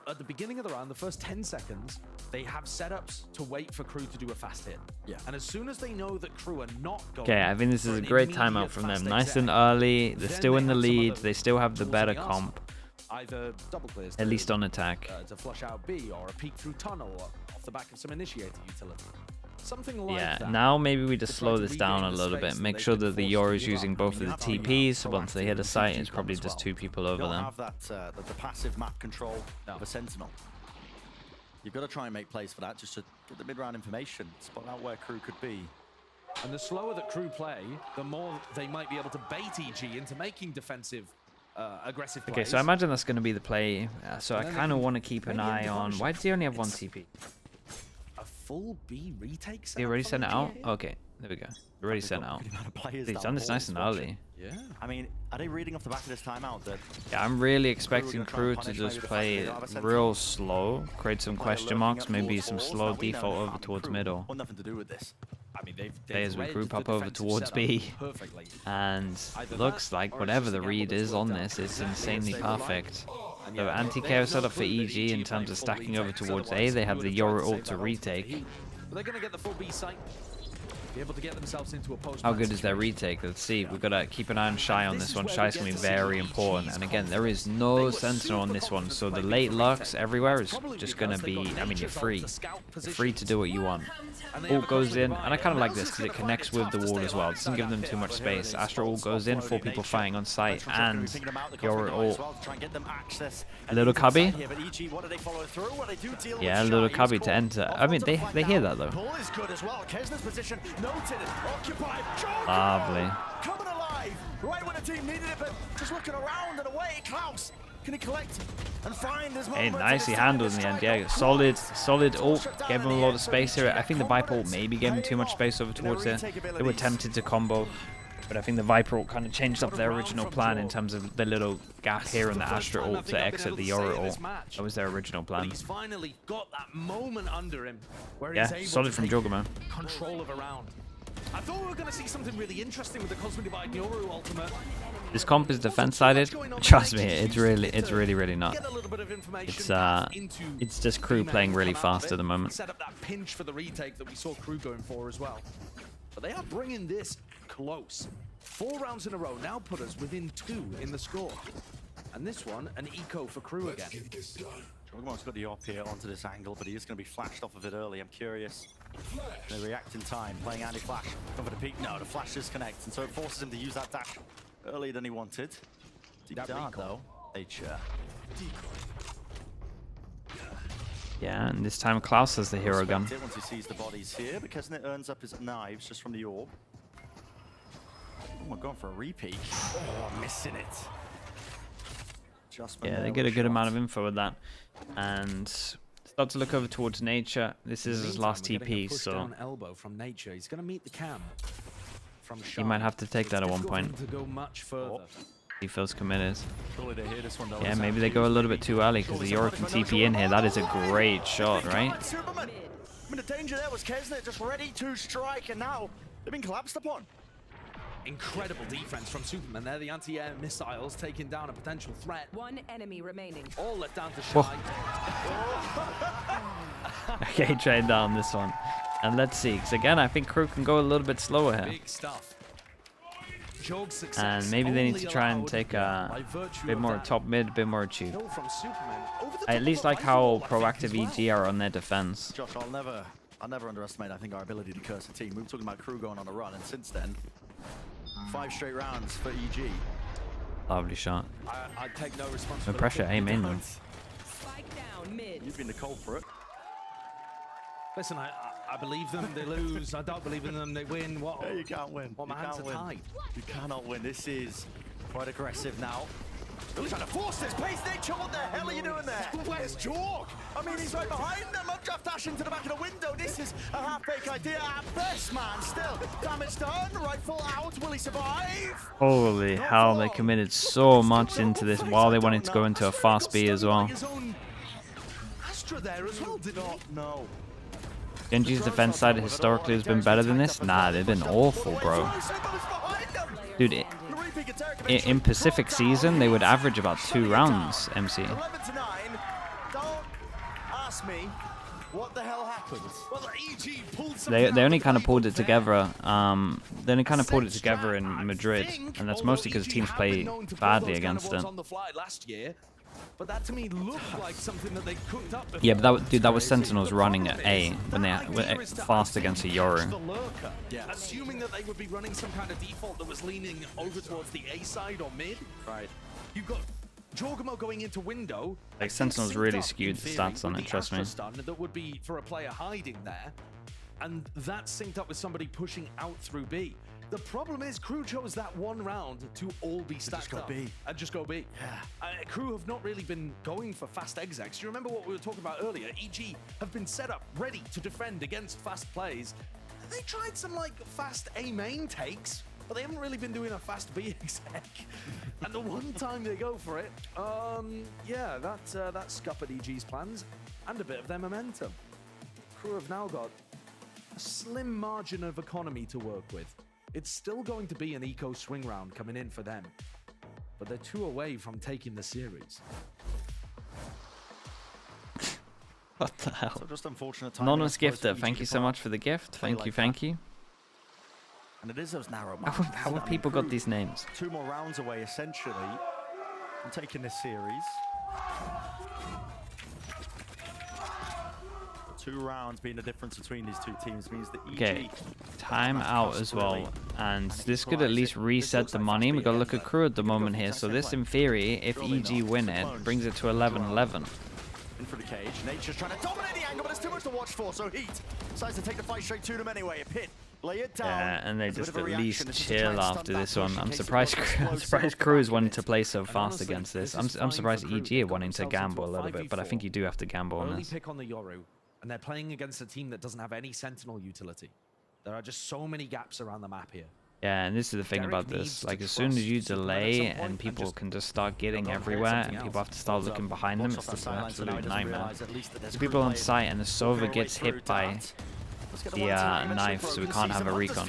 [SPEAKER 3] at the beginning of the round, the first 10 seconds, they have setups to wait for Crew to do a fast hit.
[SPEAKER 1] Yeah.
[SPEAKER 3] And as soon as they know that Crew are not going...
[SPEAKER 2] Okay, I think this is a great timeout from them. Nice and early. They're still in the lead. They still have the better comp.
[SPEAKER 3] Either double clears
[SPEAKER 2] At least on attack.
[SPEAKER 3] to flush out B, or a peek through tunnel off the back of some initiator utility. Something like
[SPEAKER 2] Yeah,
[SPEAKER 3] that.
[SPEAKER 2] now maybe we just slow this down a little bit. Make sure that the Yoru's using both of the TPs, so once they hit a site, it's probably just 2 people over
[SPEAKER 1] You don't
[SPEAKER 2] them.
[SPEAKER 1] have that the passive map control of a Sentinel. You've got to try and make plays for that, just to get the mid-round information, spot out where Crew could be.
[SPEAKER 3] And the slower that Crew play, the more they might be able to bait EG into making defensive, aggressive plays.
[SPEAKER 2] Okay, so I imagine that's going to be the play. So I kind of want to keep an eye on... Why does he only have 1 TP?
[SPEAKER 3] A full B retake set.
[SPEAKER 2] He already sent it out? Okay, there we go. Already sent it out. He's done this nice and early.
[SPEAKER 3] Yeah.
[SPEAKER 1] I mean, are they reading off the back of this timeout that...
[SPEAKER 2] Yeah, I'm really expecting Crew to just play real slow, create some question marks, maybe some slow default over towards middle.
[SPEAKER 1] Want nothing to do with this.
[SPEAKER 3] I mean, they've
[SPEAKER 2] Players will
[SPEAKER 3] read
[SPEAKER 2] group
[SPEAKER 3] the
[SPEAKER 2] up over
[SPEAKER 3] defensive
[SPEAKER 2] towards
[SPEAKER 3] setup
[SPEAKER 2] B.
[SPEAKER 3] perfectly.
[SPEAKER 2] And looks like whatever the read is on this, it's insanely perfect. So anti-KO setup for EG in terms of stacking over towards A. They have the Yoru ult to retake.
[SPEAKER 3] They're going to get the full B site. Be able to get themselves into a post.
[SPEAKER 2] How good is their retake? Let's see. We've got to keep an eye on Shy on this one. Shy's going to be very important. And again, there is no Sentinel on this one. So the late Lux everywhere is just going to be... I mean, you're free. You're free to do what you want. Ult goes in. And I kind of like this because it connects with the wall as well. It doesn't give them too much space. Astra ult goes in. 4 people fighting on site. And your ult. A little cubby. Yeah, a little cubby to enter. I mean, they hear that though. Lovely.
[SPEAKER 1] Coming alive, right when the team needed it, but just looking around and away. Klaus, can he collect and find his
[SPEAKER 2] Hey,
[SPEAKER 1] moment?
[SPEAKER 2] nicely handled in the end. Yeah, solid ult. Gave him a lot of space here. I think the Viper ult maybe gave him too much space over towards it. They were tempted to combo, but I think the Viper ult kind of changed up their original plan in terms of the little gap here in the Astra ult to exit the Yoru ult. That was their original plan.
[SPEAKER 3] He's finally got that moment under him where
[SPEAKER 2] Yeah,
[SPEAKER 3] he's able
[SPEAKER 2] solid
[SPEAKER 3] to
[SPEAKER 2] from
[SPEAKER 3] take
[SPEAKER 2] Juggerman.
[SPEAKER 3] control of a round. I thought we were going to see something really interesting with the Cosmic Divide Yoru ultimate.
[SPEAKER 2] This comp is defense-sided. Trust me, it's really not.
[SPEAKER 3] Get a little bit of information
[SPEAKER 2] It's just Crew playing really fast at the moment.
[SPEAKER 3] Set up that pinch for the retake that we saw Crew going for as well. But they are bringing this close. 4 rounds in a row now put us within 2 in the score. And this one, an eco for Crew again.
[SPEAKER 1] Joggermo's got the op here onto this angle, but he is going to be flashed off of it early. I'm curious. They react in time, playing anti-flash. Going for the peek. No, the flash disconnects, and so it forces him to use that dash earlier than he wanted. Deep down, though. Nature.
[SPEAKER 2] Yeah, and this time Klaus has the hero gun.
[SPEAKER 1] Once he sees the bodies here, because it earns up his knives just from the orb. Oh, we're going for a repeat. Oh, missing it.
[SPEAKER 2] Yeah, they get a good amount of info with that. And start to look over towards Nature. This is his last TP, so
[SPEAKER 3] elbow from Nature. He's going to meet the cam from
[SPEAKER 2] he might have to take that at one point.
[SPEAKER 3] To go much further.
[SPEAKER 2] He feels committed.
[SPEAKER 1] Though,
[SPEAKER 2] yeah, maybe they go a little bit too early because the Yoru can TP in here. That is a great shot, right?
[SPEAKER 1] I mean, the danger there was Kesnet just ready to strike, and now they've been collapsed upon.
[SPEAKER 3] Incredible defense from Superman there. The anti-air missiles taking down a potential threat.
[SPEAKER 9] 1 enemy remaining.
[SPEAKER 3] All left down to Shy.
[SPEAKER 2] Okay, trade down this one. And let's see, because again, I think Crew can go a little bit slower here.
[SPEAKER 3] Big stuff.
[SPEAKER 2] And maybe they need to try and take a bit more top mid, a bit more achieve. I at least like how proactive EG are on their defense.
[SPEAKER 1] Josh, I'll never underestimate, I think, our ability to curse a team. We were talking about Crew going on a run, and since then, 5 straight rounds for EG.
[SPEAKER 2] Lovely shot.
[SPEAKER 3] I'd take no responsibility.
[SPEAKER 2] No pressure, aim in them.
[SPEAKER 9] Spike down mid.
[SPEAKER 1] You've been the cold for it.
[SPEAKER 3] Listen, I believe them, they lose. I don't believe in them, they win. What?
[SPEAKER 1] Yeah, you can't win.
[SPEAKER 3] Well, my hands are tied.
[SPEAKER 1] You cannot win. This is quite aggressive now. Really trying to force this pace. Nature, what the hell are you doing there? Where's Jorg? I mean, he's right behind them. Updraft dash into the back of the window. This is a half-baked idea at best, man. Still, damage done. Rifle out. Will he survive?
[SPEAKER 2] Holy hell, they committed so much into this while they wanted to go into a fast B as well.
[SPEAKER 3] Astra there as well, did not know.
[SPEAKER 2] Genji's defense side historically has been better than this? Nah, they've been awful, bro. Dude, in Pacific season, they would average about 2 rounds, MC.
[SPEAKER 1] 11 to 9. Don't ask me what the hell happened. Well, EG pulled
[SPEAKER 2] They only kind of pulled it together. They only kind of pulled it together in Madrid, and that's mostly because teams play badly against it.
[SPEAKER 3] But that to me looked like something that they cooked up before.
[SPEAKER 2] Yeah, but that was Sentinels running at A when they were fast against a Yoru.
[SPEAKER 3] Yeah. Assuming that they would be running some kind of default that was leaning over towards the A side or mid.
[SPEAKER 1] Right.
[SPEAKER 3] You've got Jorgamo going into window.
[SPEAKER 2] Like Sentinels really skewed the stats on it, trust me.
[SPEAKER 3] That would be for a player hiding there, and that's synced up with somebody pushing out through B. The problem is Crew chose that one round to all be stacked up and just go B. Yeah. Crew have not really been going for fast execs. Do you remember what we were talking about earlier? EG have been set up, ready to defend against fast plays. They tried some like fast A main takes, but they haven't really been doing a fast B exec. And the one time they go for it, yeah, that scuppered EG's plans and a bit of their momentum. Crew have now got a slim margin of economy to work with. It's still going to be an eco swing round coming in for them, but they're 2 away from taking the series.
[SPEAKER 2] What the hell?
[SPEAKER 1] So just unfortunate
[SPEAKER 2] Anonymous gifter, thank you so much for the gift. Thank you, thank you.
[SPEAKER 1] And it is those narrow margins.
[SPEAKER 2] How have people got these names?
[SPEAKER 1] 2 more rounds away, essentially, from taking this series. 2 rounds being the difference between these 2 teams means that EG...
[SPEAKER 2] Okay, time out as well. And this could at least reset the money. We've got to look at Crew at the moment here. So this, in theory, if EG win it, brings it to 11-11.
[SPEAKER 1] In for the cage. Nature's trying to dominate the angle, but there's too much to watch for. So Heat decides to take the fight straight to them anyway. A pit. Lay it down.
[SPEAKER 2] Yeah, and they just at least chill after this one. I'm surprised Crew is wanting to play so fast against this. I'm surprised EG are wanting to gamble a little bit, but I think you do have to gamble on this.
[SPEAKER 3] Pick on the Yoru. And they're playing against a team that doesn't have any Sentinel utility. There are just so many gaps around the map here.
[SPEAKER 2] Yeah, and this is the thing about this. Like, as soon as you delay and people can just start getting everywhere and people have to start looking behind them, it's just an absolute nightmare. There's people on site and the Sova gets hit by the knife, so we can't have a recon.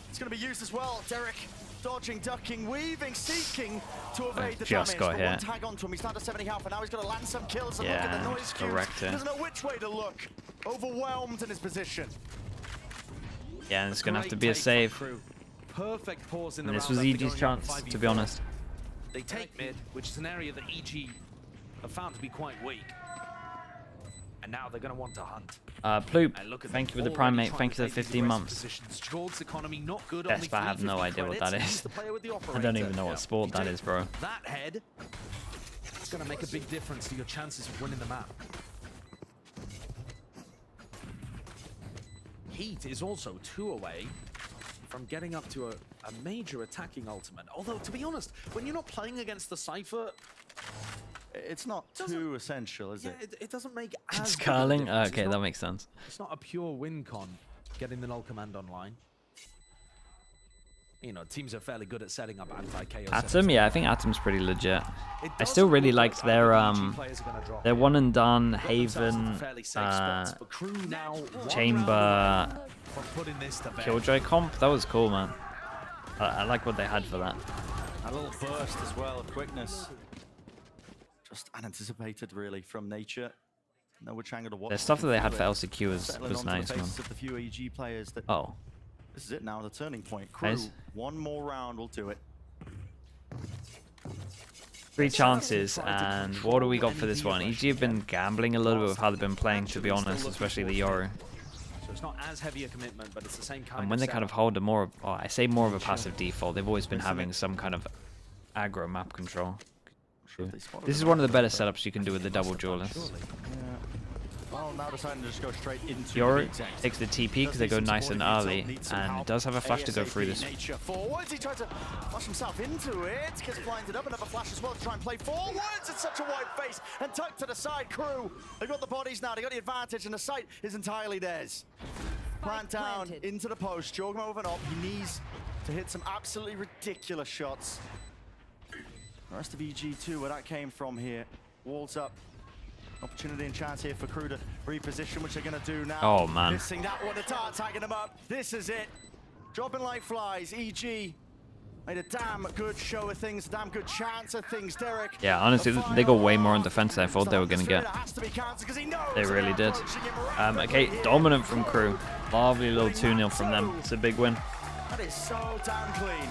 [SPEAKER 1] It's going to be used as well. Derek dodging, ducking, weaving, seeking to evade the
[SPEAKER 2] just
[SPEAKER 1] damage.
[SPEAKER 2] got hit.
[SPEAKER 1] One tag onto him. He's down to 70 health, and now he's going to land some kills. And
[SPEAKER 2] yeah,
[SPEAKER 1] look at the noise cues.
[SPEAKER 2] correct it.
[SPEAKER 1] Doesn't know which way to look. Overwhelmed in his position.
[SPEAKER 2] Yeah, and it's going to have to be a save.
[SPEAKER 3] perfect pause in the
[SPEAKER 2] And this
[SPEAKER 3] round
[SPEAKER 2] was
[SPEAKER 3] after
[SPEAKER 2] EG's
[SPEAKER 3] going up
[SPEAKER 2] chance,
[SPEAKER 3] 5v4.
[SPEAKER 2] to be honest.
[SPEAKER 3] They take mid, which is an area that EG have found to be quite weak. And now they're going to want to hunt.
[SPEAKER 2] Ploop,
[SPEAKER 3] And look at
[SPEAKER 2] thank you
[SPEAKER 3] them
[SPEAKER 2] for the
[SPEAKER 3] already
[SPEAKER 2] Primate.
[SPEAKER 3] trying
[SPEAKER 2] Thank
[SPEAKER 3] to
[SPEAKER 2] you for the
[SPEAKER 3] take these
[SPEAKER 2] 15
[SPEAKER 3] aggressive
[SPEAKER 2] months.
[SPEAKER 3] positions. Jorg's economy not good,
[SPEAKER 2] Yes,
[SPEAKER 3] only
[SPEAKER 2] but I have no
[SPEAKER 3] 350
[SPEAKER 2] idea what
[SPEAKER 3] credits.
[SPEAKER 2] that
[SPEAKER 3] He's
[SPEAKER 2] is.
[SPEAKER 3] the player with the
[SPEAKER 2] I don't
[SPEAKER 3] operator.
[SPEAKER 2] even know what sport that is, bro.
[SPEAKER 3] That head, it's going to make a big difference to your chances of winning the map. Heat is also 2 away from getting up to a major attacking ultimate. Although, to be honest, when you're not playing against the Cypher,
[SPEAKER 1] It's not too essential, is
[SPEAKER 3] yeah,
[SPEAKER 1] it?
[SPEAKER 3] it doesn't make as
[SPEAKER 2] It's
[SPEAKER 3] big of a
[SPEAKER 2] curling?
[SPEAKER 3] difference.
[SPEAKER 2] Okay,
[SPEAKER 3] It's
[SPEAKER 2] that
[SPEAKER 3] not-
[SPEAKER 2] makes sense.
[SPEAKER 3] It's not a pure win con getting the null command online. You know, teams are fairly good at setting up anti-KO.
[SPEAKER 2] Atom? Yeah, I think Atom's pretty legit.
[SPEAKER 3] It
[SPEAKER 2] I still
[SPEAKER 3] doesn't
[SPEAKER 2] really
[SPEAKER 3] look
[SPEAKER 2] liked
[SPEAKER 3] like
[SPEAKER 2] their
[SPEAKER 3] either players are gonna drop
[SPEAKER 2] their
[SPEAKER 3] in.
[SPEAKER 2] one and done
[SPEAKER 3] Got themselves into
[SPEAKER 2] Haven
[SPEAKER 3] fairly safe spots, but Crew now one
[SPEAKER 2] chamber
[SPEAKER 3] round from putting this to bed.
[SPEAKER 2] Killjoy comp. That was cool, man. I like what they had for that.
[SPEAKER 1] A little burst as well of quickness. Just unanticipated, really, from nature. No which angle to watch.
[SPEAKER 2] The stuff that they had for
[SPEAKER 1] it.
[SPEAKER 2] LCQ was
[SPEAKER 1] Settling onto
[SPEAKER 2] nice,
[SPEAKER 1] the
[SPEAKER 2] man.
[SPEAKER 1] faces of the few EG players that
[SPEAKER 2] Oh,
[SPEAKER 1] this is it now, the turning point. Crew,
[SPEAKER 2] Guys.
[SPEAKER 1] one more round will do it.
[SPEAKER 2] 3 chances, and what do we got for this one? EG have been gambling a little bit with how they've been playing, to be honest, especially the Yoru.
[SPEAKER 3] So it's not as heavy a commitment, but it's the same kind
[SPEAKER 2] And when
[SPEAKER 3] of
[SPEAKER 2] they kind of
[SPEAKER 3] setup.
[SPEAKER 2] hold a more, oh, I say more of a passive default, they've always been having some kind of aggro map control. This is one of the better setups you can do with the double duelist.
[SPEAKER 1] Well, now deciding to just go straight into
[SPEAKER 2] Yoru
[SPEAKER 1] the exec.
[SPEAKER 2] takes the TP because they go nice and early, and does have a flash to go through this.
[SPEAKER 1] Nature forwards, he tried to flush himself into it, gets blinded up, another flash as well to try and play forwards. It's such a wide face, and tucked to the side. Crew, they've got the bodies now, they got the advantage, and the site is entirely theirs. Plant down
[SPEAKER 9] planted.
[SPEAKER 1] into the post, Jorgmo moving up, he needs to hit some absolutely ridiculous shots. The rest of EG2, where that came from here, walls up. Opportunity and chance here for Crew to reposition, which they're going to do now.
[SPEAKER 2] Oh, man.
[SPEAKER 1] Missing that one, the dart tagging them up. This is it. Dropping like flies. EG made a damn good show of things, a damn good chance of things, Derek.
[SPEAKER 2] Yeah, honestly, they got way more on defense than I thought they were going to get. They really did. Okay, dominant from Crew. Lovely little 2-0 from them. It's a big win.
[SPEAKER 1] That is so damn clean.